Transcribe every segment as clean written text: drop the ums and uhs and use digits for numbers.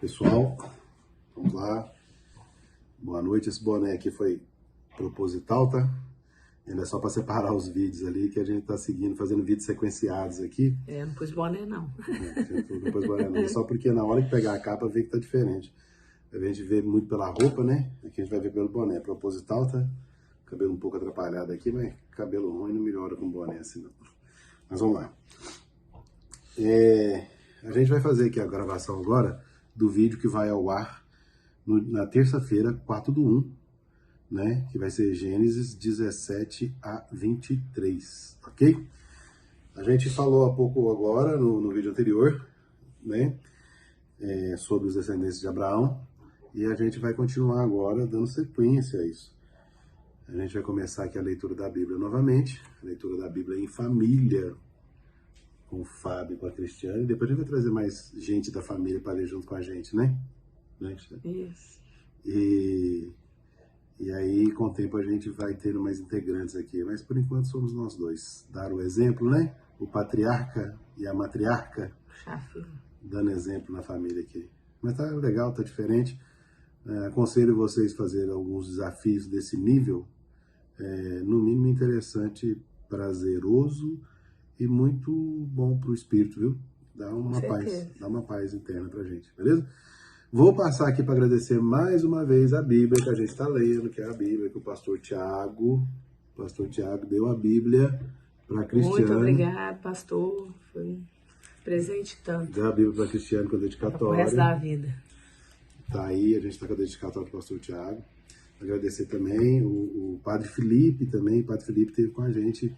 Pessoal, vamos lá. Boa noite. Esse boné aqui foi proposital, tá? Ainda é só para separar os vídeos ali, que a gente tá seguindo, fazendo vídeos sequenciados aqui. Não pus boné, não. Não pôs boné não, só porque na hora que pegar a capa, vê que tá diferente. A gente vê muito pela roupa, né? Aqui a gente vai ver pelo boné. Proposital, tá? Cabelo um pouco atrapalhado aqui, mas cabelo ruim não melhora com boné assim, não. Mas vamos lá. A gente vai fazer aqui a gravação agora do vídeo que vai ao ar na terça-feira, 4/1, né? Que vai ser Gênesis 17 a 23, ok? A gente falou há pouco agora, no vídeo anterior, né? Sobre os descendentes de Abraão. E a gente vai continuar agora dando sequência a isso. A gente vai começar aqui a leitura da Bíblia novamente. A leitura da Bíblia em família, com o Fábio e com a Cristiane. Depois a gente vai trazer mais gente da família para ler junto com a gente, né? Isso. E aí, com o tempo, a gente vai tendo mais integrantes aqui. Mas, por enquanto, somos nós dois. Dar o exemplo, né? O patriarca e a matriarca. Dando exemplo na família aqui. Mas tá legal, tá diferente. Aconselho vocês a fazerem alguns desafios desse nível. No mínimo interessante, prazeroso e muito bom para o espírito, viu? Dá uma paz interna pra gente, beleza? Vou passar aqui para agradecer mais uma vez a Bíblia que a gente está lendo, que é a Bíblia que o pastor Tiago deu a Bíblia para Cristiane. Muito obrigado, pastor. Foi um presente tanto. Deu a Bíblia para Cristiane com a dedicatória. O resto da vida. Tá aí, a gente está com a dedicatória do pastor Tiago. Agradecer também o Padre Felipe também. O Padre Felipe esteve com a gente.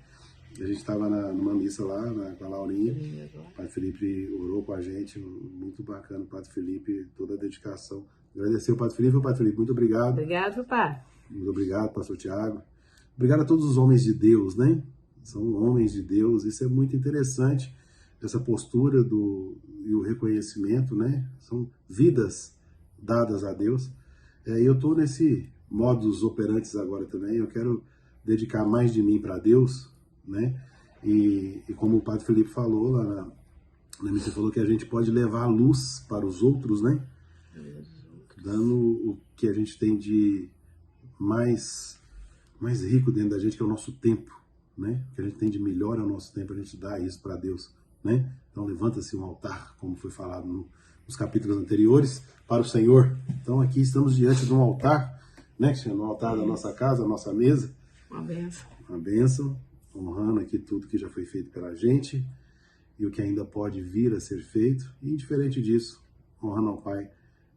A gente estava numa missa lá, com a Laurinha. O Padre Felipe orou com a gente. Muito bacana, o Padre Felipe, toda a dedicação. Agradecer o Padre Felipe. Padre Felipe, muito obrigado. Obrigado, Padre. Muito obrigado, pastor Tiago. Obrigado a todos os homens de Deus, né? São homens de Deus. Isso é muito interessante, essa postura e o reconhecimento, né? São vidas dadas a Deus. E eu estou nesse modus operantes agora também. Eu quero dedicar mais de mim para Deus, né? E como o Padre Felipe falou lá na missa, falou que a gente pode levar a luz para os outros, né? Dando o que a gente tem de mais rico dentro da gente, que é o nosso tempo, né? O que a gente tem de melhor é o nosso tempo, a gente dá isso para Deus, né? Então levanta-se um altar, como foi falado nos capítulos anteriores, para o Senhor. Então aqui estamos diante de um altar, né? No altar da nossa casa, a nossa mesa. Uma bênção. Uma bênção, honrando aqui tudo que já foi feito pela gente e o que ainda pode vir a ser feito. E indiferente disso, honrando ao Pai,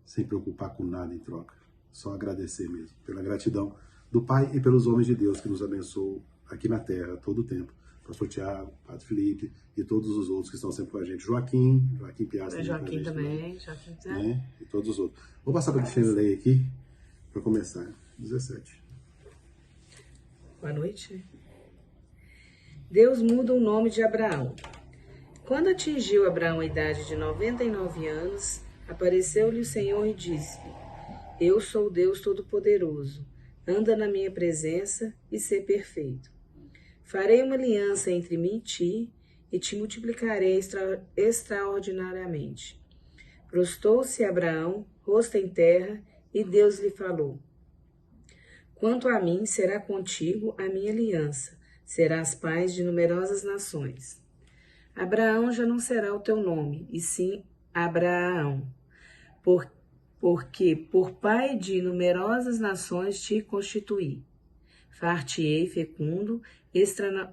sem preocupar com nada em troca. Só agradecer mesmo, pela gratidão do Pai e pelos homens de Deus que nos abençoam aqui na terra todo o tempo. Pastor Tiago, Padre Felipe e todos os outros que estão sempre com a gente. Joaquim Piazza. Joaquim também. Né? E todos os outros. Vou passar para a Cristiane ler aqui, para começar. 17. Boa noite. Deus muda o nome de Abraão. Quando atingiu Abraão a idade de 99 anos, apareceu-lhe o Senhor e disse-lhe: Eu sou o Deus Todo-Poderoso. Anda na minha presença e sê perfeito. Farei uma aliança entre mim e te multiplicarei extraordinariamente. Prostou-se Abraão, rosto em terra, e Deus lhe falou: Quanto a mim, será contigo a minha aliança, serás pai de numerosas nações. Abraão já não será o teu nome, e sim Abraão, porque por pai de numerosas nações te constituí. Far-te-ei fecundo,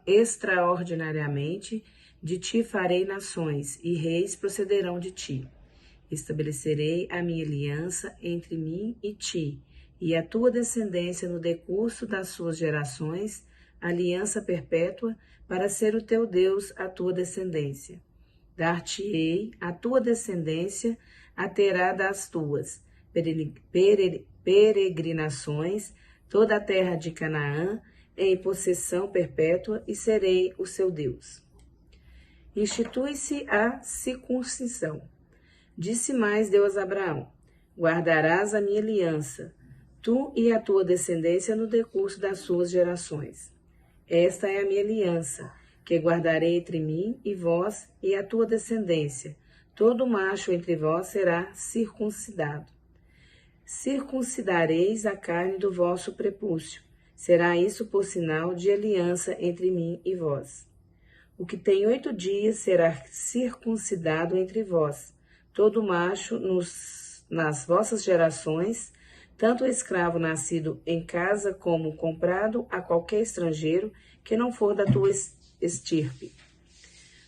extraordinariamente, de ti farei nações, e reis procederão de ti. Estabelecerei a minha aliança entre mim e ti, e a tua descendência no decurso das suas gerações, aliança perpétua, para ser o teu Deus a tua descendência. Dar-te-ei a tua descendência, a terá das tuas peregrinações, toda a terra de Canaã, em possessão perpétua, e serei o seu Deus. Institui-se a circuncisão. Disse mais Deus a Abraão: Guardarás a minha aliança, tu e a tua descendência no decurso das suas gerações. Esta é a minha aliança, que guardarei entre mim e vós e a tua descendência, todo macho entre vós será circuncidado. Circuncidareis a carne do vosso prepúcio. Será isso por sinal de aliança entre mim e vós. O que tem 8 dias será circuncidado entre vós, todo macho nas vossas gerações, tanto escravo nascido em casa como comprado a qualquer estrangeiro que não for da tua estirpe.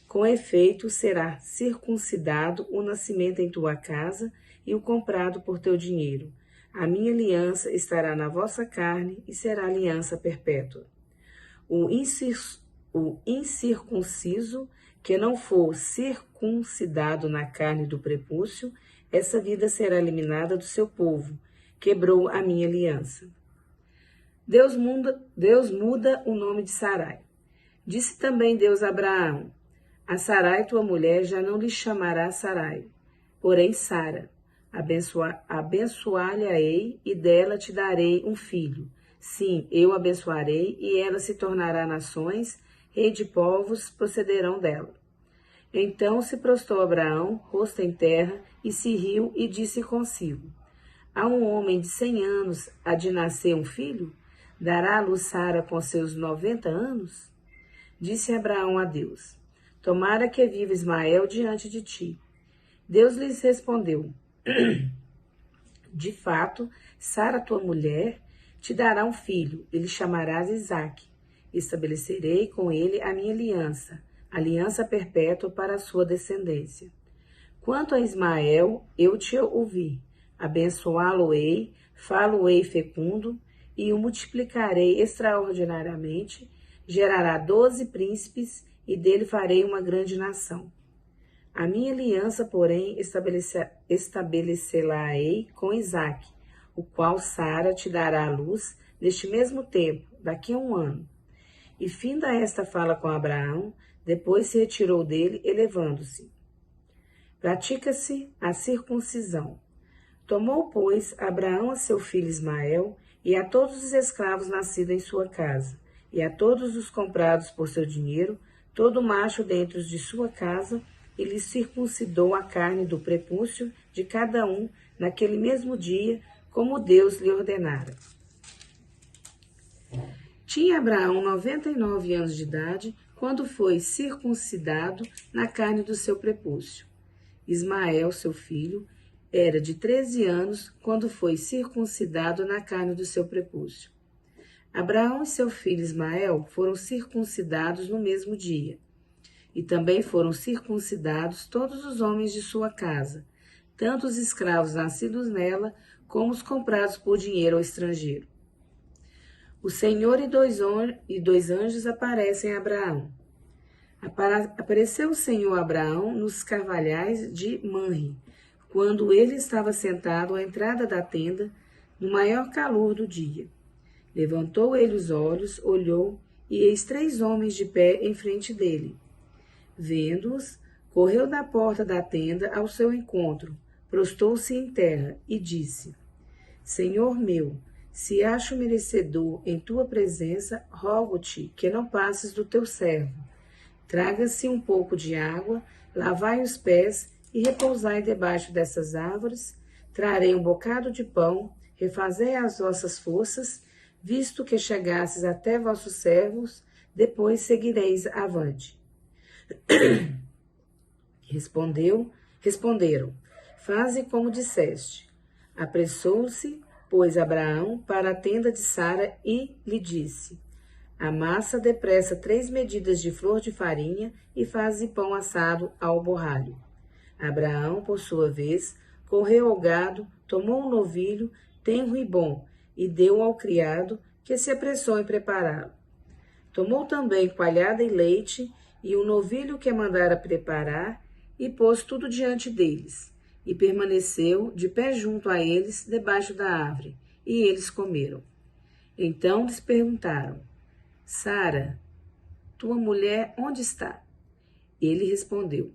Com efeito, será circuncidado o nascimento em tua casa e o comprado por teu dinheiro. A minha aliança estará na vossa carne e será aliança perpétua. O incircunciso, que não for circuncidado na carne do prepúcio, essa vida será eliminada do seu povo. Quebrou a minha aliança. Deus muda o nome de Sarai. Disse também Deus a Abraão: a Sarai, tua mulher, já não lhe chamará Sarai, porém Sara. Abençoar-lhe-ei e dela te darei um filho. Sim, eu abençoarei e ela se tornará nações, rei de povos procederão dela. Então se prostrou Abraão, rosto em terra, e se riu e disse consigo: a um homem de 100 anos há de nascer um filho? Dará à luz Sara com seus 90 anos? Disse Abraão a Deus: tomara que viva Ismael diante de ti. Deus lhes respondeu: de fato, Sara, tua mulher, te dará um filho, e lhe chamarás Isaque. Estabelecerei com ele a minha aliança, aliança perpétua para a sua descendência. Quanto a Ismael, eu te ouvi. Abençoá-lo-ei, fá-lo-ei fecundo, e o multiplicarei extraordinariamente, gerará 12 príncipes, e dele farei uma grande nação. A minha aliança, porém, estabelecê-la-ei com Isaque, o qual Sara te dará à luz neste mesmo tempo, daqui a 1 ano. E finda esta fala com Abraão, depois se retirou dele, elevando-se. Pratica-se a circuncisão. Tomou, pois, Abraão a seu filho Ismael, e a todos os escravos nascidos em sua casa, e a todos os comprados por seu dinheiro, todo macho dentre os de sua casa, e lhe circuncidou a carne do prepúcio de cada um naquele mesmo dia, como Deus lhe ordenara. Tinha Abraão 99 anos de idade, quando foi circuncidado na carne do seu prepúcio. Ismael, seu filho, era de 13 anos, quando foi circuncidado na carne do seu prepúcio. Abraão e seu filho Ismael foram circuncidados no mesmo dia. E também foram circuncidados todos os homens de sua casa, tanto os escravos nascidos nela, como os comprados por dinheiro ao estrangeiro. O Senhor e dois anjos aparecem a Abraão. Apareceu o Senhor a Abraão nos carvalhais de Manre, quando ele estava sentado à entrada da tenda, no maior calor do dia. Levantou ele os olhos, olhou, e eis 3 homens de pé em frente dele. Vendo-os, correu da porta da tenda ao seu encontro, prostou-se em terra e disse: Senhor meu, se acho merecedor em tua presença, rogo-te que não passes do teu servo. Traga-se um pouco de água, lavai os pés e repousai debaixo dessas árvores. Trarei um bocado de pão, refazei as vossas forças, visto que chegastes até vossos servos, depois seguireis avante. Responderam: faze como disseste. Apressou-se, pois, Abraão para a tenda de Sara e lhe disse: amassa depressa 3 medidas de flor de farinha e faze pão assado ao borralho. Abraão, por sua vez, correu ao gado, tomou um novilho tenro e bom e deu ao criado, que se apressou em prepará-lo. Tomou também coalhada e leite e o novilho que mandara preparar, e pôs tudo diante deles, e permaneceu de pé junto a eles, debaixo da árvore, e eles comeram. Então lhes perguntaram: Sara, tua mulher, onde está? Ele respondeu: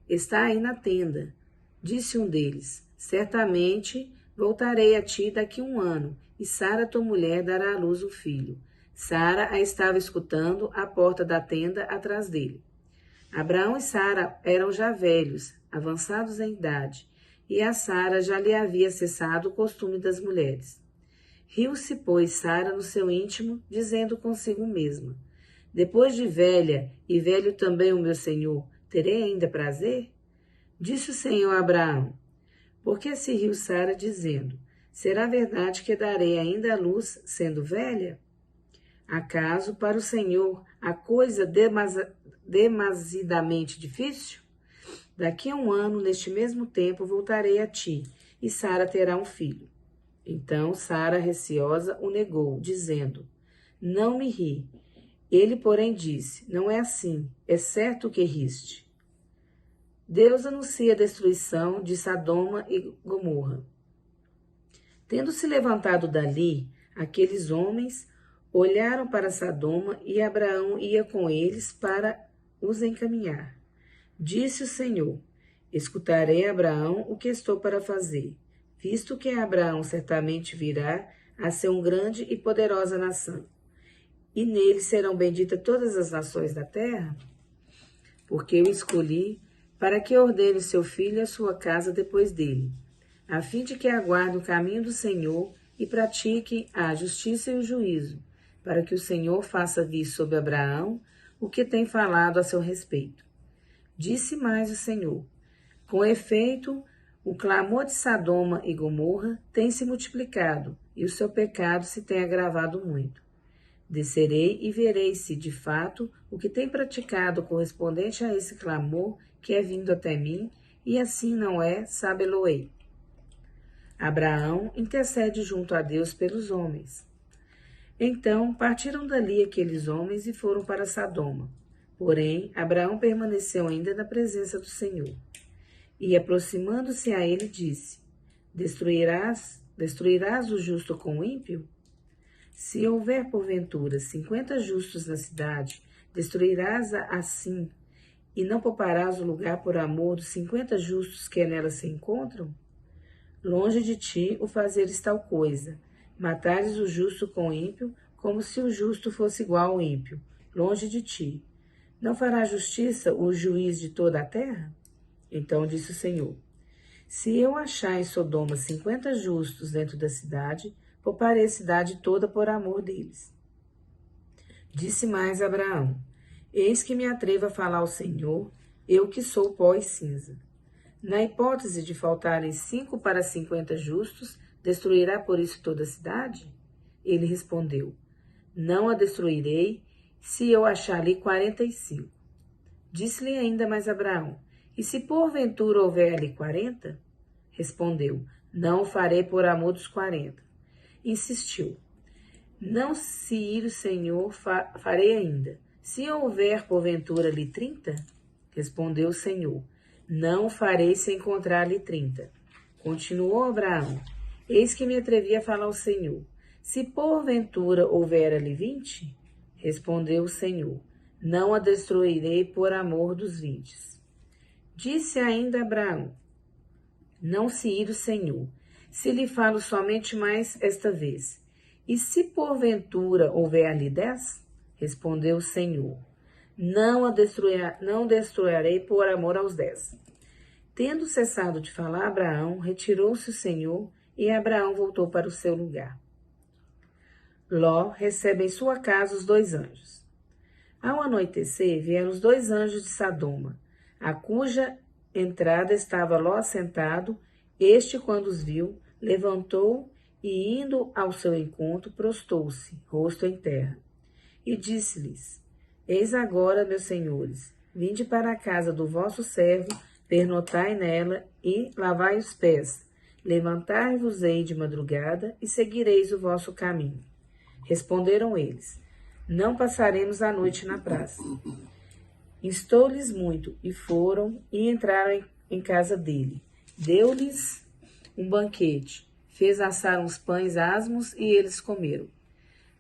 está aí na tenda. Disse um deles: certamente voltarei a ti daqui 1 ano, e Sara, tua mulher, dará à luz um filho. Sara a estava escutando à porta da tenda atrás dele. Abraão e Sara eram já velhos, avançados em idade, e a Sara já lhe havia cessado o costume das mulheres. Riu-se, pois, Sara no seu íntimo, dizendo consigo mesma: depois de velha, e velho também o meu senhor, terei ainda prazer? Disse o Senhor a Abraão: por que se riu Sara, dizendo: será verdade que darei ainda à luz, sendo velha? Acaso para o Senhor a coisa demasiadamente difícil? Daqui a 1 ano, neste mesmo tempo, voltarei a ti, e Sara terá um filho. Então Sara, receosa, o negou, dizendo: não me ri. Ele, porém, disse: não é assim, é certo que riste. Deus anuncia a destruição de Sodoma e Gomorra. Tendo-se levantado dali, aqueles homens olharam para Sodoma, e Abraão ia com eles para os encaminhar. Disse o Senhor: escutarei, Abraão, o que estou para fazer, visto que Abraão certamente virá a ser uma grande e poderosa nação, e nele serão benditas todas as nações da terra, porque eu escolhi para que ordene seu filho e a sua casa depois dele, a fim de que aguarde o caminho do Senhor e pratique a justiça e o juízo, para que o Senhor faça vir sobre Abraão o que tem falado a seu respeito. Disse mais o Senhor: com efeito, o clamor de Sodoma e Gomorra tem se multiplicado, e o seu pecado se tem agravado muito. Descerei e verei se, de fato, o que tem praticado correspondente a esse clamor que é vindo até mim, e assim não é, sabe-lo-ei. Abraão intercede junto a Deus pelos homens. Então partiram dali aqueles homens e foram para Sodoma. Porém, Abraão permaneceu ainda na presença do Senhor. E, aproximando-se a ele, disse: destruirás o justo com o ímpio? Se houver, porventura, 50 justos na cidade, destruirás assim, e não pouparás o lugar por amor dos 50 justos que nela se encontram? Longe de ti o fazeres tal coisa, matares o justo com o ímpio, como se o justo fosse igual ao ímpio, longe de ti. Não fará justiça o juiz de toda a terra? Então disse o Senhor: se eu achar em Sodoma 50 justos dentro da cidade, pouparei a cidade toda por amor deles. Disse mais Abraão: eis que me atrevo a falar ao Senhor, eu que sou pó e cinza. Na hipótese de faltarem 5 para 50 justos, destruirá por isso toda a cidade? Ele respondeu: não a destruirei, se eu achar ali 45. Disse-lhe ainda mais Abraão: e se porventura houver ali 40? Respondeu: não o farei por amor dos 40. Insistiu: não se ir o Senhor, farei ainda. Se houver porventura ali 30? Respondeu o Senhor: não o farei se encontrar ali 30. Continuou Abraão: eis que me atrevi a falar ao Senhor: se porventura houver ali 20? Respondeu o Senhor: não a destruirei por amor dos 20. Disse ainda Abraão: não se ir o Senhor, se lhe falo somente mais esta vez. E se porventura houver ali 10? Respondeu o Senhor: não destruirei por amor aos 10. Tendo cessado de falar Abraão, retirou-se o Senhor, e Abraão voltou para o seu lugar. Ló recebe em sua casa os 2 anjos. Ao anoitecer, vieram os 2 anjos de Sodoma, a cuja entrada estava Ló sentado. Este, quando os viu, levantou e, indo ao seu encontro, prostou-se, rosto em terra. E disse-lhes: eis agora, meus senhores, vinde para a casa do vosso servo, pernotai nela e lavai os pés. Levantai-vos-ei de madrugada e seguireis o vosso caminho. Responderam eles: não passaremos a noite na praça. Instou-lhes muito, e foram e entraram em casa dele. Deu-lhes um banquete, fez assar uns pães asmos e eles comeram.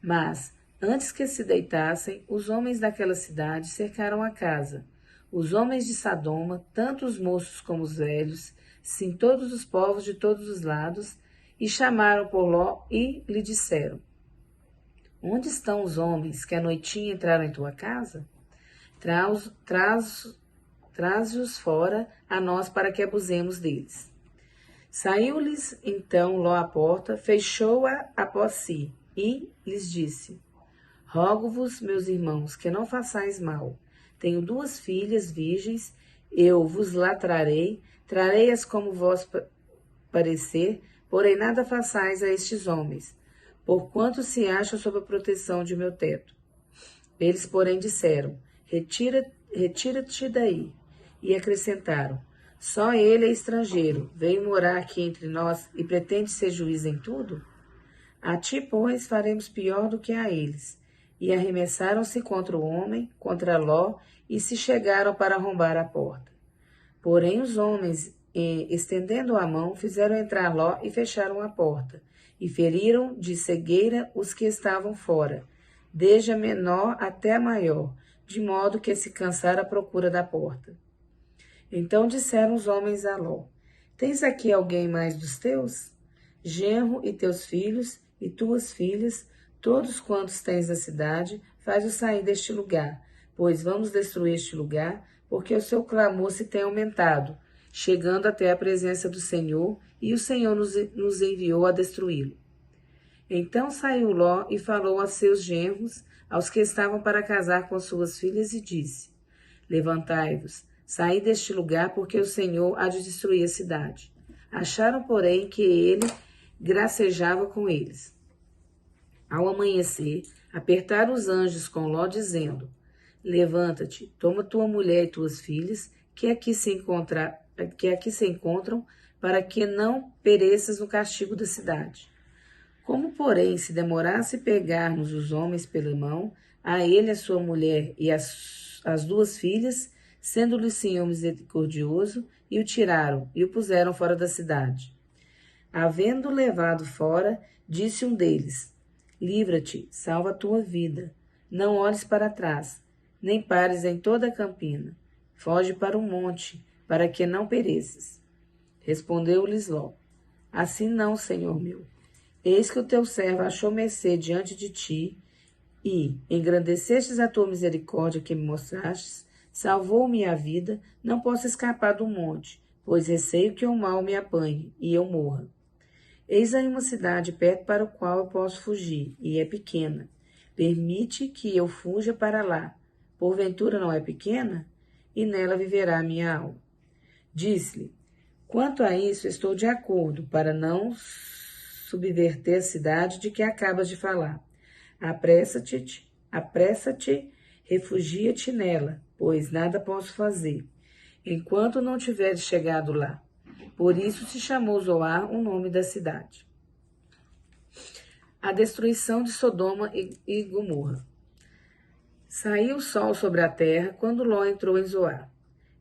Mas, antes que se deitassem, os homens daquela cidade cercaram a casa. Os homens de Sodoma, tanto os moços como os velhos, sim, todos os povos de todos os lados, e chamaram por Ló e lhe disseram: onde estão os homens que à noitinha entraram em tua casa? traze-os fora a nós para que abusemos deles. Saiu-lhes então Ló à porta, fechou-a após si e lhes disse: Rogo-vos, meus irmãos, que não façais mal. Tenho 2 filhas virgens, eu vos lá trarei-as como vos parecer, porém nada façais a estes homens, porquanto se acham sob a proteção de meu teto. Eles, porém, disseram: Retira-te daí. E acrescentaram: Só ele é estrangeiro, veio morar aqui entre nós e pretende ser juiz em tudo? A ti, pois, faremos pior do que a eles. E arremessaram-se contra o homem, contra Ló, e se chegaram para arrombar a porta. Porém os homens, estendendo a mão, fizeram entrar Ló e fecharam a porta, e feriram de cegueira os que estavam fora, desde a menor até a maior, de modo que se cansaram à procura da porta. Então disseram os homens a Ló: Tens aqui alguém mais dos teus? Genro e teus filhos e tuas filhas, todos quantos tens na cidade, faz-os sair deste lugar, pois vamos destruir este lugar, porque o seu clamor se tem aumentado, chegando até a presença do Senhor, e o Senhor nos enviou a destruí-lo. Então saiu Ló e falou a seus genros, aos que estavam para casar com suas filhas, e disse: Levantai-vos, saí deste lugar, porque o Senhor há de destruir a cidade. Acharam, porém, que ele gracejava com eles. Ao amanhecer, apertaram os anjos com Ló, dizendo: Levanta-te, toma tua mulher e tuas filhas, que aqui se encontram, para que não pereças no castigo da cidade. Como, porém, se demorasse pegar-nos os homens pela mão, a ele, a sua mulher e as 2 filhas, sendo-lhe o Senhor misericordioso, e o tiraram e o puseram fora da cidade. Havendo levado fora, disse um deles: Livra-te, salva a tua vida, não olhes para trás, nem pares em toda a campina. Foge para o monte, para que não pereças. Respondeu-lhes Ló: Assim não, Senhor meu. Eis que o teu servo achou mercê diante de ti, e engrandecestes a tua misericórdia que me mostrastes, salvou-me a vida, não posso escapar do monte, pois receio que o mal me apanhe, e eu morra. Eis aí uma cidade perto para o qual eu posso fugir, e é pequena. Permite que eu fuja para lá. Porventura não é pequena? E nela viverá a minha alma. Disse-lhe: Quanto a isso, estou de acordo, para não subverter a cidade de que acabas de falar. Apressa-te, refugia-te nela, pois nada posso fazer, enquanto não tiveres chegado lá. Por isso se chamou Zoar o nome da cidade. A destruição de Sodoma e Gomorra. Saiu o sol sobre a terra quando Ló entrou em Zoar.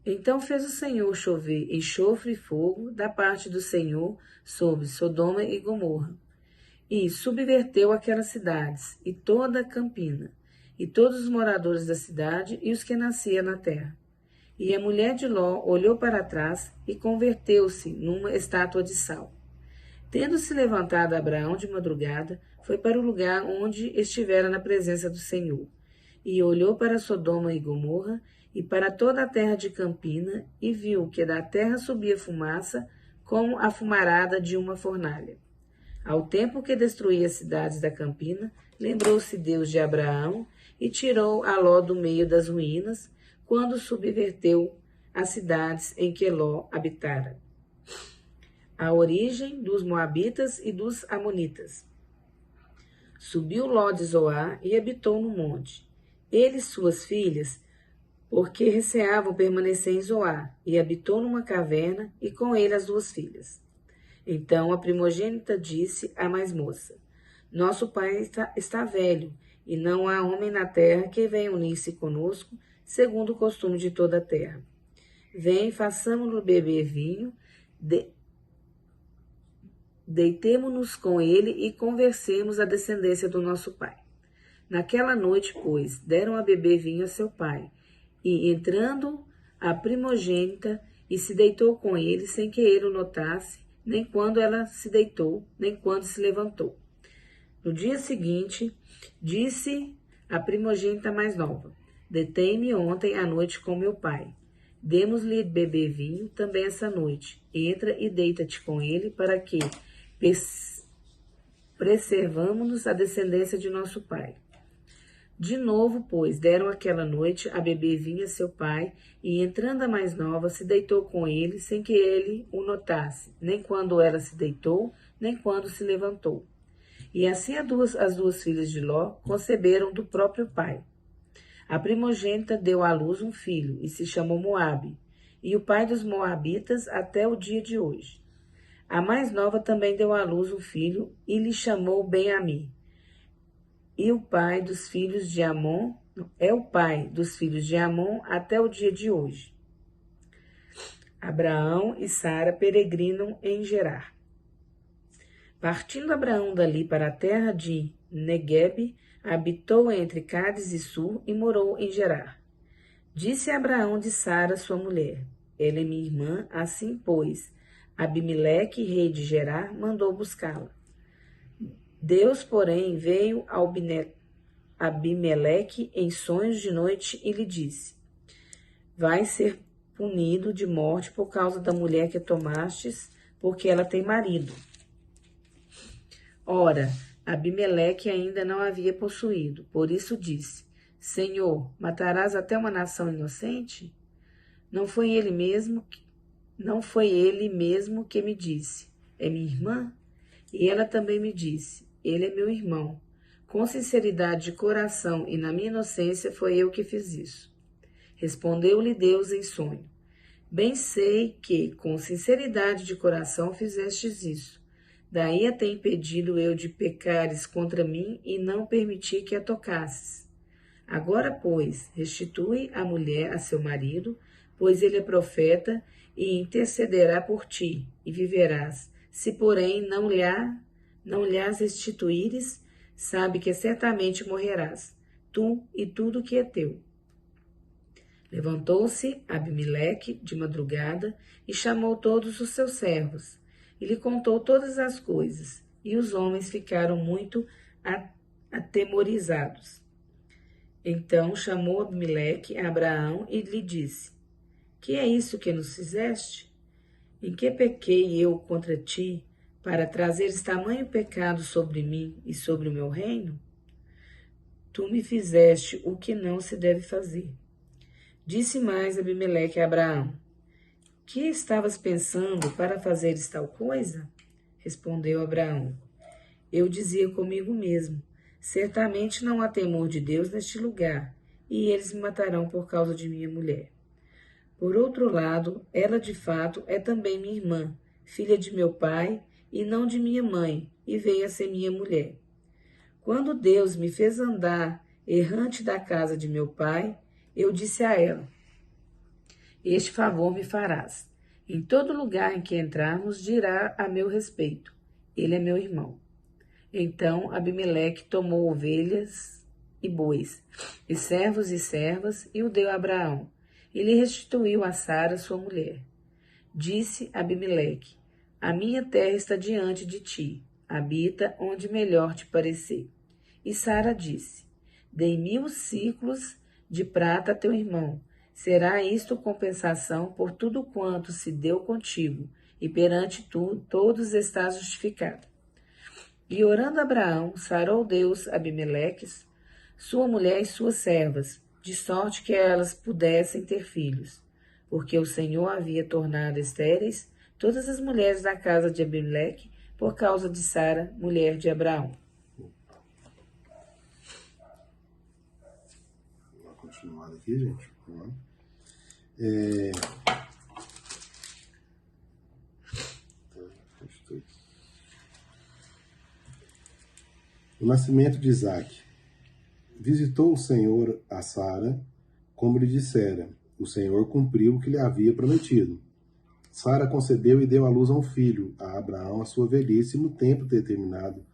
Então fez o Senhor chover enxofre e fogo da parte do Senhor sobre Sodoma e Gomorra, e subverteu aquelas cidades e toda a campina, e todos os moradores da cidade e os que nasciam na terra. E a mulher de Ló olhou para trás e converteu-se numa estátua de sal. Tendo-se levantado Abraão de madrugada, foi para o lugar onde estivera na presença do Senhor, e olhou para Sodoma e Gomorra e para toda a terra de campina, e viu que da terra subia fumaça, como a fumarada de uma fornalha. Ao tempo que destruía as cidades da campina, lembrou-se Deus de Abraão e tirou a Ló do meio das ruínas, quando subverteu as cidades em que Ló habitara. A origem dos Moabitas e dos Amonitas. Subiu Ló de Zoar e habitou no monte. Ele e suas filhas, porque receavam permanecer em Zoar, e habitou numa caverna, e com ele as 2 filhas. Então a primogênita disse à mais moça: Nosso pai está velho, e não há homem na terra que venha unir-se conosco, segundo o costume de toda a terra. Vem, façamo-lo beber vinho, deitemo-nos com ele e conversemos a descendência do nosso pai. Naquela noite, pois, deram a beber vinho a seu pai, e entrando a primogênita, e se deitou com ele, sem que ele o notasse, nem quando ela se deitou, nem quando se levantou. No dia seguinte, disse a primogênita mais nova: Detei-me ontem à noite com meu pai. Demos-lhe beber vinho também essa noite. Entra e deita-te com ele, para que preservamos a descendência de nosso pai. De novo, pois, deram aquela noite a beber vinho a seu pai, e entrando a mais nova, se deitou com ele, sem que ele o notasse, nem quando ela se deitou, nem quando se levantou. E assim as duas filhas de Ló conceberam do próprio pai. A primogênita deu à luz um filho, e se chamou Moabe, e o pai dos moabitas até o dia de hoje. A mais nova também deu à luz um filho, e lhe chamou Ben-Ami. E o pai dos filhos de Amon, é o pai dos filhos de Amon até o dia de hoje. Abraão e Sara peregrinam em Gerar. Partindo Abraão dali para a terra de Neguebe, habitou entre Cádiz e Sur e morou em Gerar. Disse Abraão de Sara, sua mulher: ela é minha irmã, assim, pois, Abimeleque, rei de Gerar, mandou buscá-la. Deus, porém, veio a Abimeleque em sonhos de noite e lhe disse: vai ser punido de morte por causa da mulher que tomastes, porque ela tem marido. Ora, Abimeleque ainda não havia possuído, por isso disse: Senhor, matarás até uma nação inocente? Não foi ele mesmo que me disse: é minha irmã? E ela também me disse: ele é meu irmão. Com sinceridade de coração e na minha inocência foi eu que fiz isso. Respondeu-lhe Deus em sonho: bem sei que, com sinceridade de coração, fizestes isso. Daí a te impedido eu de pecares contra mim e não permiti que a tocasses. Agora, pois, restitui a mulher a seu marido, pois ele é profeta e intercederá por ti, e viverás. Se, porém, não lhas restituíres, sabe que certamente morrerás, tu e tudo que é teu. Levantou-se Abimeleque de madrugada e chamou todos os seus servos, e lhe contou todas as coisas, e os homens ficaram muito atemorizados. Então chamou Abimeleque a Abraão e lhe disse: que é isso que nos fizeste? Em que pequei eu contra ti, para trazeres tamanho pecado sobre mim e sobre o meu reino? Tu me fizeste o que não se deve fazer. Disse mais Abimeleque a Abraão: que estavas pensando para fazeres tal coisa? Respondeu Abraão: eu dizia comigo mesmo: certamente não há temor de Deus neste lugar, e eles me matarão por causa de minha mulher. Por outro lado, ela de fato é também minha irmã, filha de meu pai e não de minha mãe, e veio a ser minha mulher. Quando Deus me fez andar errante da casa de meu pai, eu disse a ela: este favor me farás. Em todo lugar em que entrarmos, dirá a meu respeito: ele é meu irmão. Então Abimeleque tomou ovelhas e bois, e servos e servas, e o deu a Abraão, e lhe restituiu a Sara, sua mulher. Disse Abimeleque: a minha terra está diante de ti, habita onde melhor te parecer. E Sara disse: dei 1000 siclos de prata a teu irmão. Será isto compensação por tudo quanto se deu contigo, e perante tu todos estás justificado. E orando Abraão, sarou Deus Abimeleque, sua mulher e suas servas, de sorte que elas pudessem ter filhos, porque o Senhor havia tornado estéreis todas as mulheres da casa de Abimeleque por causa de Sara, mulher de Abraão. Vou continuar aqui, gente. Vamos lá. O nascimento de Isaque. Visitou o Senhor a Sara, como lhe dissera. O Senhor cumpriu o que lhe havia prometido. Sara concebeu e deu à luz a um filho, a Abraão, a sua velhice, no tempo determinado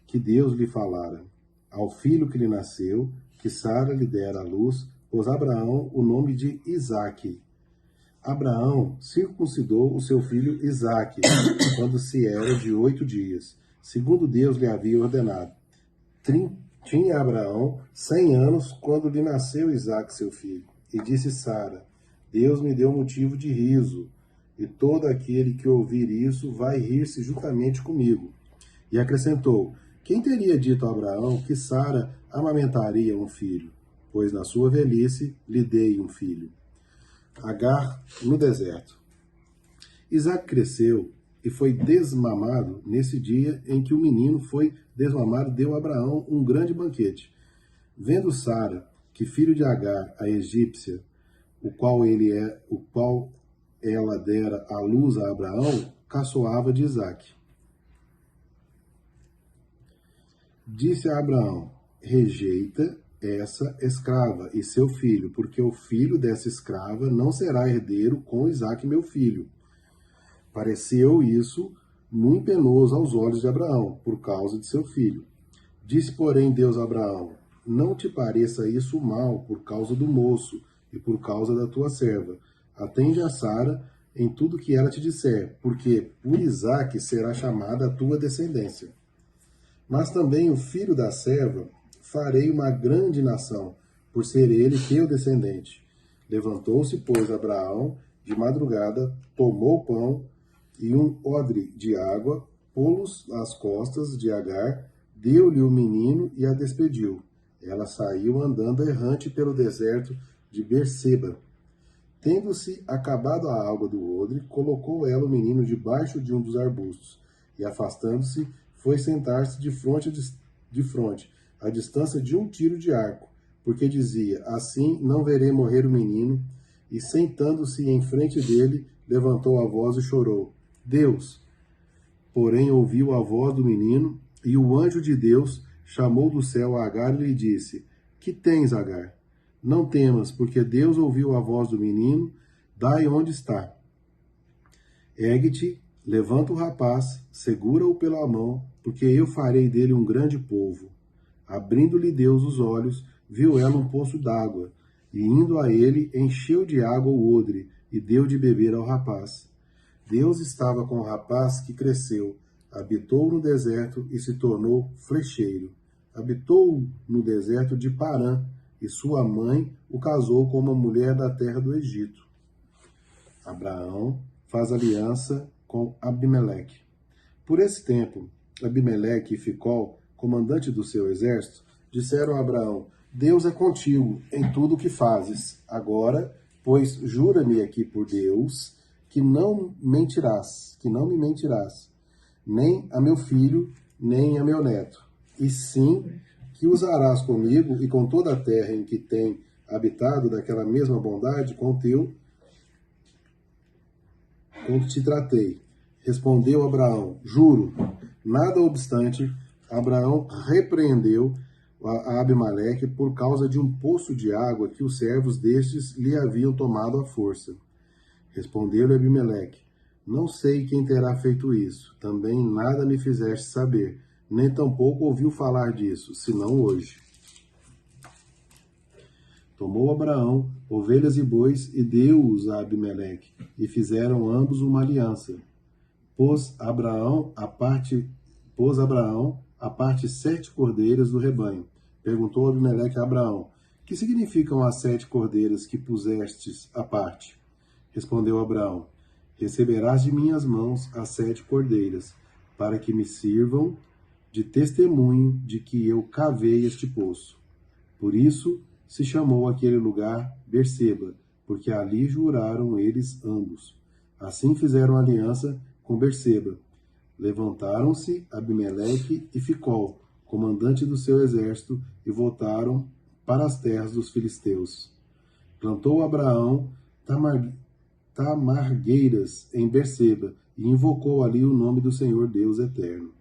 que Deus lhe falara. Ao filho que lhe nasceu, que Sara lhe dera à luz, pôs Abraão o nome de Isaque. Abraão circuncidou o seu filho Isaque, quando se era de 8 dias, segundo Deus lhe havia ordenado. Tinha Abraão 100 anos quando lhe nasceu Isaque, seu filho. E disse Sara: Deus me deu motivo de riso, e todo aquele que ouvir isso vai rir-se juntamente comigo. E acrescentou: quem teria dito a Abraão que Sara amamentaria um filho? Pois na sua velhice lhe dei um filho. Agar no deserto. Isaac cresceu e foi desmamado nesse dia em que o menino foi desmamado, deu a Abraão um grande banquete. Vendo Sara que filho de Agar, a egípcia, o qual ela dera à luz a Abraão, caçoava de Isaac. Disse a Abraão: rejeita essa escrava e seu filho, porque o filho dessa escrava não será herdeiro com Isaac, meu filho. Pareceu isso muito penoso aos olhos de Abraão, por causa de seu filho. Disse, porém, Deus a Abraão: não te pareça isso mal por causa do moço e por causa da tua serva. Atende a Sara em tudo que ela te disser, porque por Isaque será chamada a tua descendência. Mas também o filho da serva farei uma grande nação, por ser ele teu descendente. Levantou-se, pois, Abraão de madrugada, tomou pão e um odre de água, pô-los às costas de Agar, deu-lhe o menino e a despediu. Ela saiu andando errante pelo deserto de Berseba. Tendo-se acabado a água do odre, colocou ela o menino debaixo de um dos arbustos, e afastando-se, foi sentar-se de fronte, à distância de um tiro de arco, porque dizia: assim não verei morrer o menino. E sentando-se em frente dele, levantou a voz e chorou. Deus, porém, ouviu a voz do menino, e o anjo de Deus chamou do céu a Agar e lhe disse: que tens, Agar? Não temas, porque Deus ouviu a voz do menino, dai onde está. Ergue-te, levanta o rapaz, segura-o pela mão, porque eu farei dele um grande povo. Abrindo-lhe Deus os olhos, viu ela um poço d'água, e indo a ele, encheu de água o odre, e deu de beber ao rapaz. Deus estava com o rapaz que cresceu, habitou no deserto e se tornou flecheiro. Habitou no deserto de Parã, e sua mãe o casou com uma mulher da terra do Egito. Abraão faz aliança com Abimeleque. Por esse tempo, Abimeleque e Ficol, comandante do seu exército, disseram a Abraão: Deus é contigo em tudo o que fazes. Agora, pois, jura-me aqui por Deus que não me mentirás, nem a meu filho, nem a meu neto. E sim, que usarás comigo e com toda a terra em que tem habitado daquela mesma bondade com que te tratei. Respondeu Abraão: juro. Nada obstante, Abraão repreendeu a Abimeleque por causa de um poço de água que os servos destes lhe haviam tomado à força. Respondeu-lhe Abimeleque: não sei quem terá feito isso. Também nada me fizeste saber, nem tampouco ouviu falar disso, senão hoje. Tomou Abraão ovelhas e bois e deu-os a Abimeleque, e fizeram ambos uma aliança. Pôs Abraão à parte 7 cordeiras do rebanho. Perguntou Abimeleque a Abraão: que significam as 7 cordeiras que pusestes à parte? Respondeu Abraão: receberás de minhas mãos as 7 cordeiras, para que me sirvam de testemunho de que eu cavei este poço. Por isso se chamou aquele lugar Berseba, porque ali juraram eles ambos. Assim fizeram aliança com Berseba. Levantaram-se Abimeleque e Ficol, comandante do seu exército, e voltaram para as terras dos filisteus. Plantou Abraão tamargueiras em Berseba, e invocou ali o nome do Senhor Deus eterno.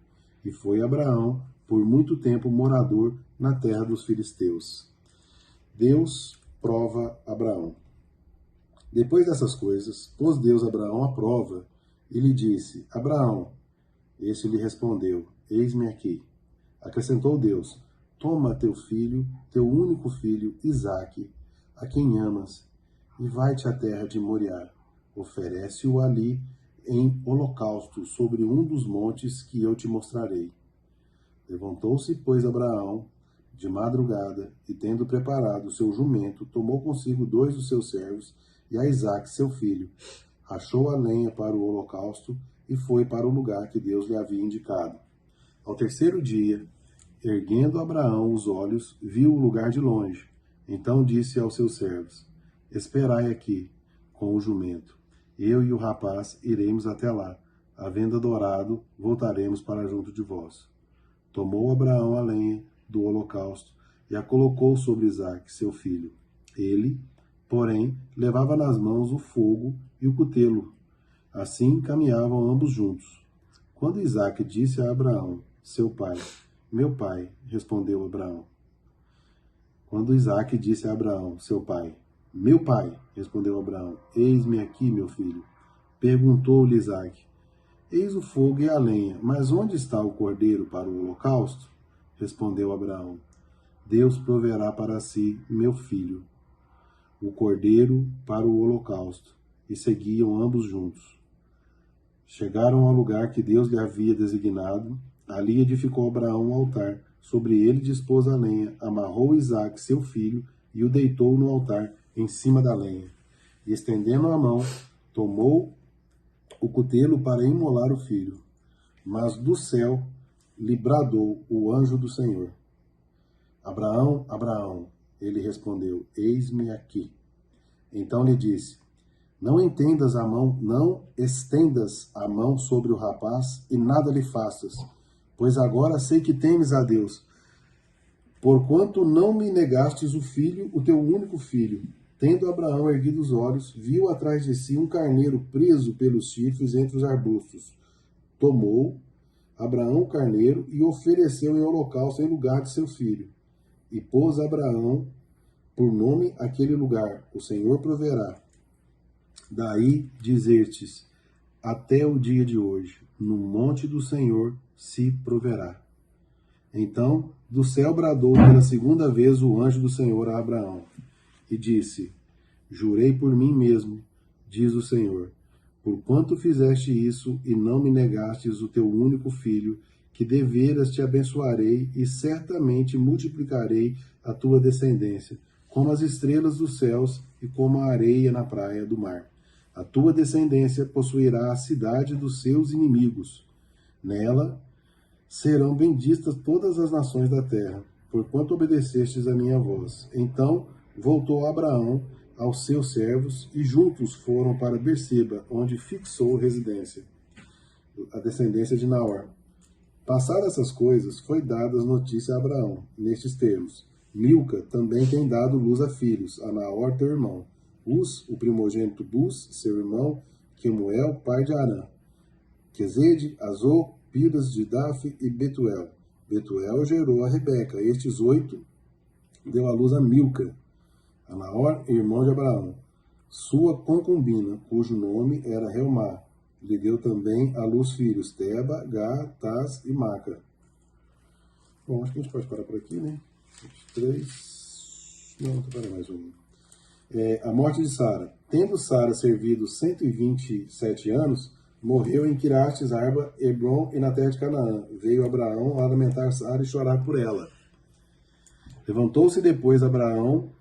E foi Abraão, por muito tempo, morador na terra dos filisteus. Deus prova Abraão. Depois dessas coisas, pôs Deus Abraão à prova e lhe disse: Abraão. Este lhe respondeu: eis-me aqui. Acrescentou Deus: toma teu filho, teu único filho, Isaque, a quem amas, e vai-te à terra de Moriá. Oferece-o ali em holocausto sobre um dos montes que eu te mostrarei. Levantou-se, pois, Abraão de madrugada, e tendo preparado o seu jumento, tomou consigo 2 dos seus servos e a Isaque, seu filho. Achou a lenha para o holocausto e foi para o lugar que Deus lhe havia indicado. Ao terceiro dia, erguendo Abraão os olhos, viu o lugar de longe. Então disse aos seus servos: Esperai aqui, com o jumento. Eu e o rapaz iremos até lá. Havendo adorado, voltaremos para junto de vós. Tomou Abraão a lenha do holocausto e a colocou sobre Isaque, seu filho. Ele, porém, levava nas mãos o fogo e o cutelo. Assim caminhavam ambos juntos. Quando Isaque disse a Abraão, seu pai: Meu pai, respondeu Abraão. Quando Isaque disse a Abraão, seu pai: Meu pai, respondeu Abraão, eis-me aqui, meu filho. Perguntou-lhe Isaque: Eis o fogo e a lenha, mas onde está o cordeiro para o holocausto? Respondeu Abraão: Deus proverá para si, meu filho, o cordeiro para o holocausto. E seguiam ambos juntos. Chegaram ao lugar que Deus lhe havia designado. Ali edificou Abraão um altar. Sobre ele dispôs a lenha, amarrou Isaque, seu filho, e o deitou no altar, em cima da lenha. E estendendo a mão, tomou o cutelo para imolar o filho. Mas do céu lhe bradou o anjo do Senhor: Abraão, Abraão. Ele respondeu: Eis-me aqui. Então lhe disse: Não estendas a mão sobre o rapaz e nada lhe faças, pois agora sei que temes a Deus, porquanto não me negastes o filho, o teu único filho. Tendo Abraão erguido os olhos, viu atrás de si um carneiro preso pelos chifres entre os arbustos. Tomou Abraão o carneiro e ofereceu em holocausto em lugar de seu filho. E pôs Abraão por nome aquele lugar: O Senhor proverá. Daí dizer-te, até o dia de hoje, no monte do Senhor se proverá. Então do céu bradou pela segunda vez o anjo do Senhor a Abraão, e disse: Jurei por mim mesmo, diz o Senhor, porquanto fizeste isso e não me negastes o teu único filho, que deveras te abençoarei e certamente multiplicarei a tua descendência, como as estrelas dos céus e como a areia na praia do mar. A tua descendência possuirá a cidade dos seus inimigos. Nela serão benditas todas as nações da terra, porquanto obedecestes a minha voz. Então voltou Abraão aos seus servos e juntos foram para Berseba, onde fixou residência. A descendência de Naor. Passadas essas coisas, foi dada notícia a Abraão, nestes termos: Milca também tem dado luz a filhos, a Naor teu irmão. Uz, o primogênito Buz, seu irmão, Quemuel, pai de Arã. Quezede, Azô, Piras de Daf e Betuel. Betuel gerou a Rebeca. Estes 8 deu à luz a Milca, a Naor, irmão de Abraão. Sua concubina, cujo nome era Reumá, lhe deu também à luz filhos, Teba, Gá, Taz e Maca. Bom, acho que a gente pode parar por aqui, né? 23... Não, para mais um. A morte de Sara. Tendo Sara servido 127 anos, morreu em Quirates Arba, Hebron e na terra de Canaã. Veio Abraão a lamentar Sara e chorar por ela. Levantou-se depois Abraão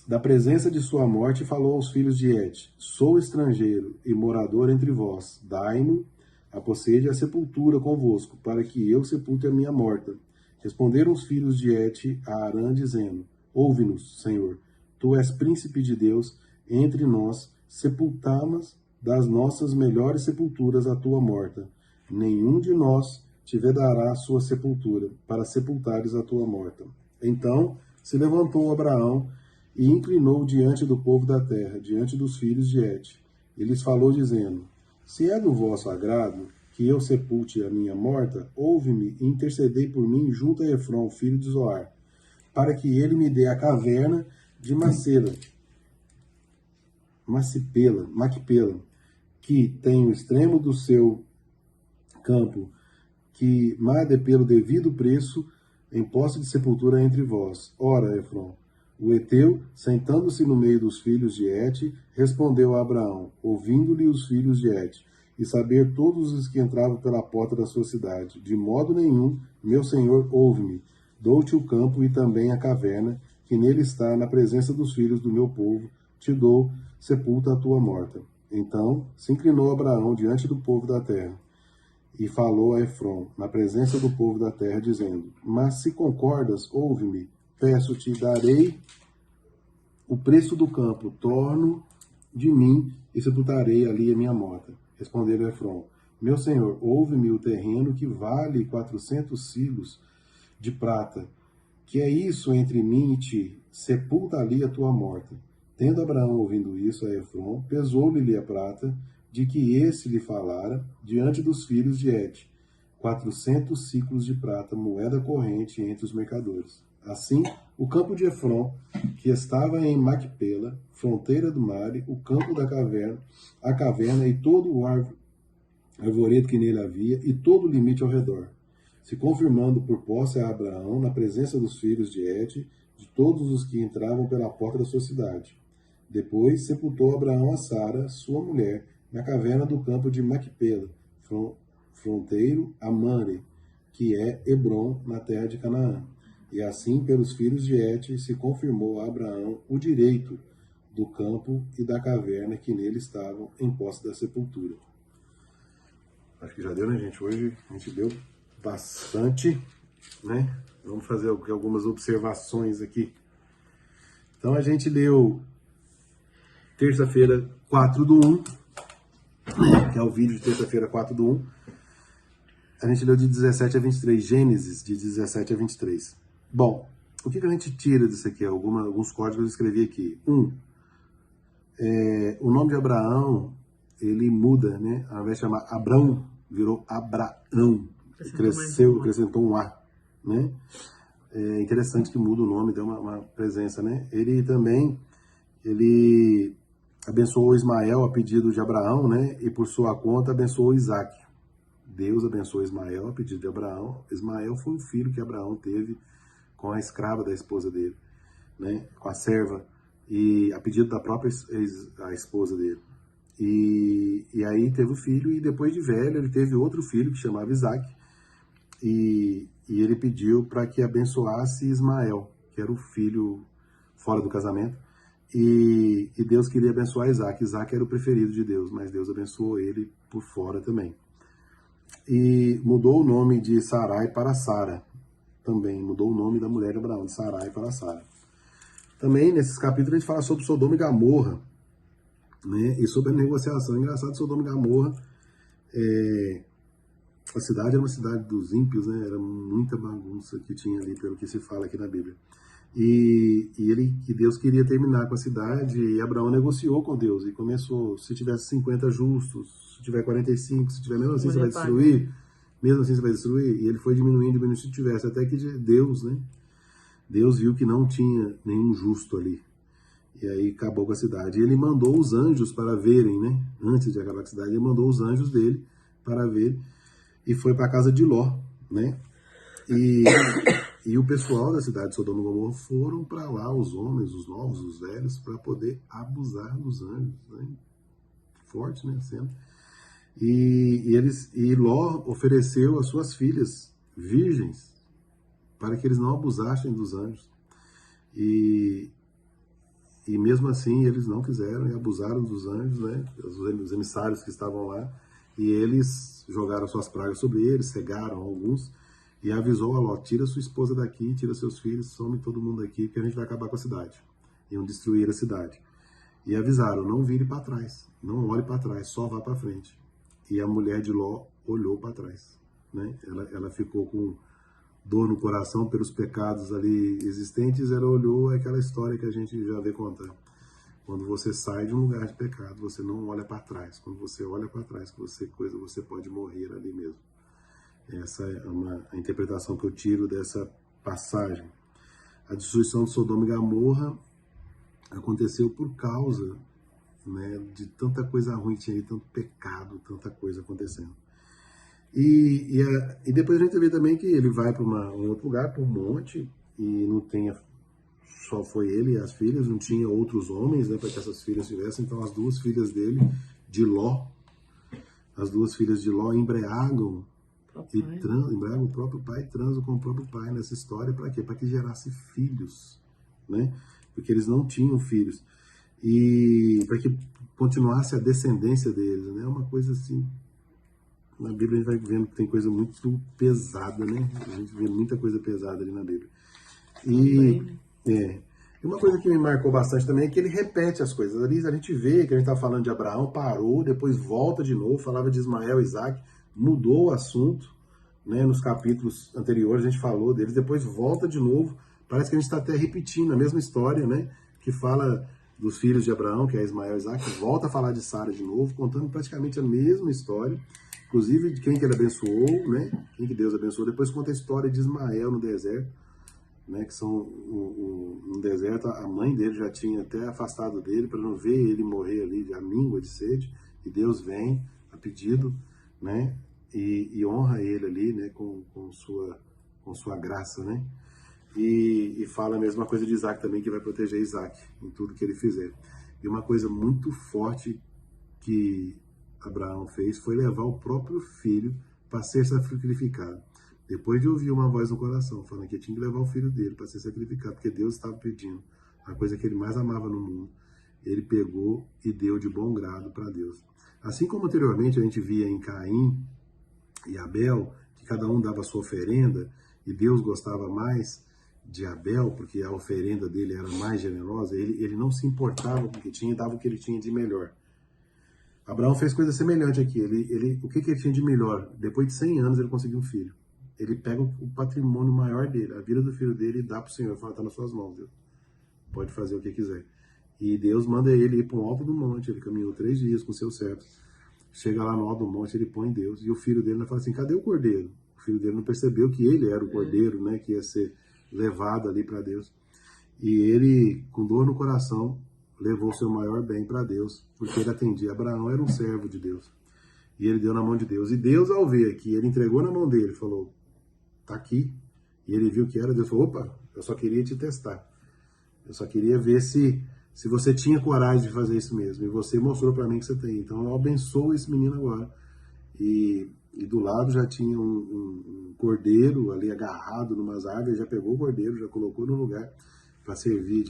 da presença de sua morte e falou aos filhos de Et: Sou estrangeiro e morador entre vós. Dai-me a possede a sepultura convosco, para que eu sepulte a minha morta. Responderam os filhos de Et a Arã, dizendo: Ouve-nos, Senhor. Tu és príncipe de Deus entre nós, sepultamos das nossas melhores sepulturas a tua morta. Nenhum de nós te vedará a sua sepultura, para sepultares a tua morta. Então se levantou Abraão e inclinou diante do povo da terra, diante dos filhos de Et. E lhes falou, dizendo: Se é do vosso agrado que eu sepulte a minha morta, ouve-me e intercedei por mim junto a Efron, filho de Zoar, para que ele me dê a caverna de Macpela, que tem o extremo do seu campo, que made pelo devido preço, em posse de sepultura entre vós. Ora, Efron, o Eteu, sentando-se no meio dos filhos de Et, respondeu a Abraão, ouvindo-lhe os filhos de Et, e saber todos os que entravam pela porta da sua cidade: De modo nenhum, meu senhor, ouve-me. Dou-te o campo e também a caverna, que nele está, na presença dos filhos do meu povo, te dou, sepulta a tua morta. Então se inclinou Abraão diante do povo da terra, e falou a Efrom, na presença do povo da terra, dizendo: mas se concordas, ouve-me, peço-te, darei o preço do campo, torno de mim e sepultarei ali a minha morta. Respondeu Efrom: meu senhor, ouve-me o terreno que vale 400 silos de prata. Que é isso entre mim e ti? Sepulta ali a tua morta. Tendo Abraão ouvido isso a Efrom, pesou-lhe a prata, de que esse lhe falara, diante dos filhos de Et, 400 ciclos de prata, moeda corrente entre os mercadores. Assim, o campo de Efrom, que estava em Macpela, fronteira do mar, o campo da caverna, a caverna e todo o arvoredo que nele havia, e todo o limite ao redor, se confirmando por posse a Abraão, na presença dos filhos de Et, de todos os que entravam pela porta da sua cidade. Depois sepultou Abraão a Sara, sua mulher, na caverna do campo de Macpela, fronteiro a Mamre, que é Hebrom, na terra de Canaã. E assim, pelos filhos de Et, se confirmou a Abraão o direito do campo e da caverna que nele estavam, em posse da sepultura. Acho que já deu, né, gente? Hoje a gente deu bastante, né? Vamos fazer algumas observações aqui. Então a gente leu terça-feira 4/1, que é o vídeo de terça-feira 4/1. A gente leu de 17 a 23, Gênesis de 17 a 23. Bom, o que a gente tira disso aqui? Alguns códigos eu escrevi aqui. O nome de Abraão, ele muda, né? Ao invés de chamar Abrão, virou Abraão. Acrescentou um A, né? É interessante que muda o nome, deu uma presença, né? Ele também, abençoou Ismael a pedido de Abraão, né? E por sua conta abençoou Isaac. Deus abençoou Ismael a pedido de Abraão. Ismael foi o filho que Abraão teve com a escrava da esposa dele, né? Com a serva, e a pedido da própria a esposa dele. E aí teve o filho, e depois de velho ele teve outro filho que chamava Isaac, e ele pediu para que abençoasse Ismael, que era o filho fora do casamento, e Deus queria abençoar Isaac. Isaac era o preferido de Deus, mas Deus abençoou ele por fora também. E mudou o nome de Sarai para Sara, também mudou o nome da mulher de Abraão, de Sarai para Sara. Também nesses capítulos a gente fala sobre Sodoma e Gomorra, né? E sobre a negociação. Engraçado, Sodoma e Gomorra, a cidade era uma cidade dos ímpios, né? Era muita bagunça que tinha ali, pelo que se fala aqui na Bíblia. E Deus queria terminar com a cidade, e Abraão negociou com Deus e começou: se tivesse 50 justos, se tiver 45, se tiver, mesmo assim você vai destruir, mesmo assim você vai destruir. E ele foi diminuindo se tivesse, até que Deus, né? Deus viu que não tinha nenhum justo ali. E aí acabou com a cidade. E ele mandou os anjos para verem, né? Antes de acabar com a cidade, ele mandou os anjos dele para ver, e foi para a casa de Ló, né? E o pessoal da cidade de Sodoma e Gomorra foram para lá, os homens, os novos, os velhos, para poder abusar dos anjos, né? Forte, né? Sempre. E Ló ofereceu as suas filhas virgens para que eles não abusassem dos anjos. E mesmo assim eles não quiseram e abusaram dos anjos, né? Os emissários que estavam lá, e eles jogaram suas pragas sobre eles, cegaram alguns, e avisou a Ló: tira sua esposa daqui, tira seus filhos, some todo mundo aqui, que a gente vai acabar com a cidade. Iam destruir a cidade. E avisaram: não vire para trás, não olhe para trás, só vá para frente. E a mulher de Ló olhou para trás, né? Ela ficou com dor no coração pelos pecados ali existentes. Ela olhou aquela história que a gente já vê contar. Quando você sai de um lugar de pecado, você não olha para trás. Quando você olha para trás, você pode morrer ali mesmo. Essa é a interpretação que eu tiro dessa passagem. A destruição de Sodoma e Gomorra aconteceu por causa, né, de tanta coisa ruim, tinha aí tanto pecado, tanta coisa acontecendo. E depois a gente vê também que ele vai para um outro lugar, para um monte, e não tem, só foi ele e as filhas, não tinha outros homens, né, para que essas filhas tivessem. Então as duas filhas dele, de Ló, embriagam o próprio pai, transam com o próprio pai nessa história. Para quê? Para que gerasse filhos, né? Porque eles não tinham filhos. e para que continuasse a descendência deles, né? Uma coisa assim, na Bíblia a gente vai vendo que tem coisa muito pesada, né? A gente vê muita coisa pesada ali na Bíblia. E uma coisa que me marcou bastante também é que ele repete as coisas. Ali a gente vê que a gente está falando de Abraão, parou, depois volta de novo, falava de Ismael, Isaac, mudou o assunto, né? Nos capítulos anteriores a gente falou deles, depois volta de novo. Parece que a gente está até repetindo a mesma história, né? Que fala dos filhos de Abraão, que é Ismael e Isaac, volta a falar de Sara de novo, contando praticamente a mesma história, inclusive de quem que ele abençoou, né? Quem que Deus abençoou. Depois conta a história de Ismael no deserto, né? Que são no deserto, a mãe dele já tinha até afastado dele para não ver ele morrer ali de míngua de sede, e Deus vem a pedido, né? E honra ele ali, né? Com sua graça, né? E fala a mesma coisa de Isaac também, que vai proteger Isaac em tudo que ele fizer. E uma coisa muito forte que Abraão fez foi levar o próprio filho para ser sacrificado. Depois de ouvir uma voz no coração, falando que tinha que levar o filho dele para ser sacrificado, porque Deus estava pedindo a coisa que ele mais amava no mundo, ele pegou e deu de bom grado para Deus. Assim como anteriormente a gente via em Caim e Abel, que cada um dava a sua oferenda, e Deus gostava mais de Abel, porque a oferenda dele era mais generosa, ele não se importava com o que tinha e dava o que ele tinha de melhor. Abraão fez coisa semelhante aqui. O que ele tinha de melhor? Depois de 100 anos ele conseguiu um filho. Ele pega o patrimônio maior dele, a vida do filho dele, e dá para o Senhor. Fala, está nas suas mãos, Deus. Pode fazer o que quiser. E Deus manda ele ir para um alto do monte. Ele caminhou 3 dias com seus servos. Chega lá no alto do monte, ele põe Deus. E o filho dele fala assim, cadê o cordeiro? O filho dele não percebeu que ele era o cordeiro, né, que ia ser levado ali para Deus. E ele, com dor no coração, levou o seu maior bem para Deus, porque ele atendia. Abraão era um servo de Deus. E ele deu na mão de Deus. E Deus, ao ver que ele entregou na mão dele, falou, tá aqui. E ele viu que era, Deus falou, opa, eu só queria te testar. Eu só queria ver se você tinha coragem de fazer isso mesmo. E você mostrou para mim que você tem. Então eu abençoo esse menino agora. E do lado já tinha um cordeiro ali agarrado numas árvores, já pegou o cordeiro, já colocou no lugar para servir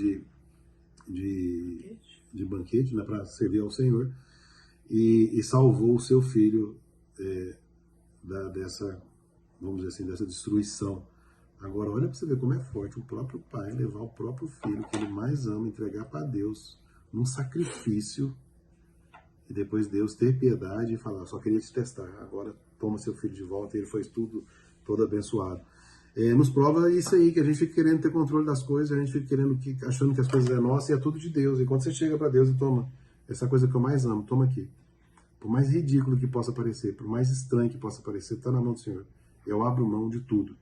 de banquete, né, para servir ao Senhor, e salvou o seu filho dessa, vamos dizer assim, dessa destruição. Agora olha para você ver como é forte o próprio pai levar o próprio filho que ele mais ama, entregar para Deus num sacrifício, e depois Deus ter piedade e falar, só queria te testar, agora toma seu filho de volta. E ele foi todo abençoado. Nos prova isso aí, que a gente fica querendo ter controle das coisas, a gente fica achando que as coisas é nossa e é tudo de Deus. E quando você chega para Deus e toma essa coisa que eu mais amo, toma aqui. Por mais ridículo que possa parecer, por mais estranho que possa parecer, está na mão do Senhor. Eu abro mão de tudo.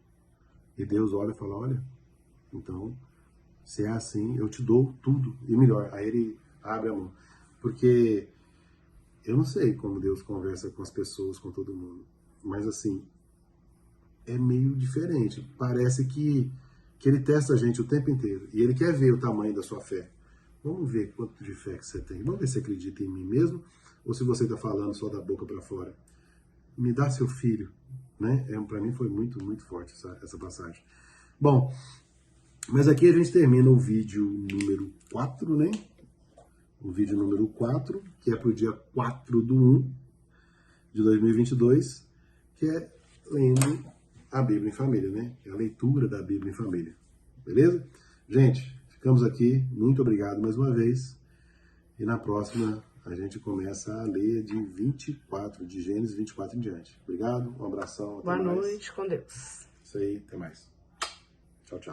E Deus olha e fala, olha, então, se é assim, eu te dou tudo e melhor. Aí ele abre a mão. Porque eu não sei como Deus conversa com as pessoas, com todo mundo, mas assim, é meio diferente. Parece que ele testa a gente o tempo inteiro e ele quer ver o tamanho da sua fé. Vamos ver quanto de fé que você tem. Vamos ver se você acredita em mim mesmo ou se você está falando só da boca para fora. Me dá seu filho, né? Para mim foi muito, muito forte essa passagem. Bom, mas aqui a gente termina o vídeo número 4, né? O vídeo número 4, que é para o dia 4/1 de 2022, que é lendo a Bíblia em Família, né? É a leitura da Bíblia em Família. Beleza? Gente, ficamos aqui. Muito obrigado mais uma vez. E na próxima a gente começa a ler de Gênesis 24 em diante. Obrigado, um abração. Boa noite, com Deus. Isso aí, até mais. Tchau, tchau.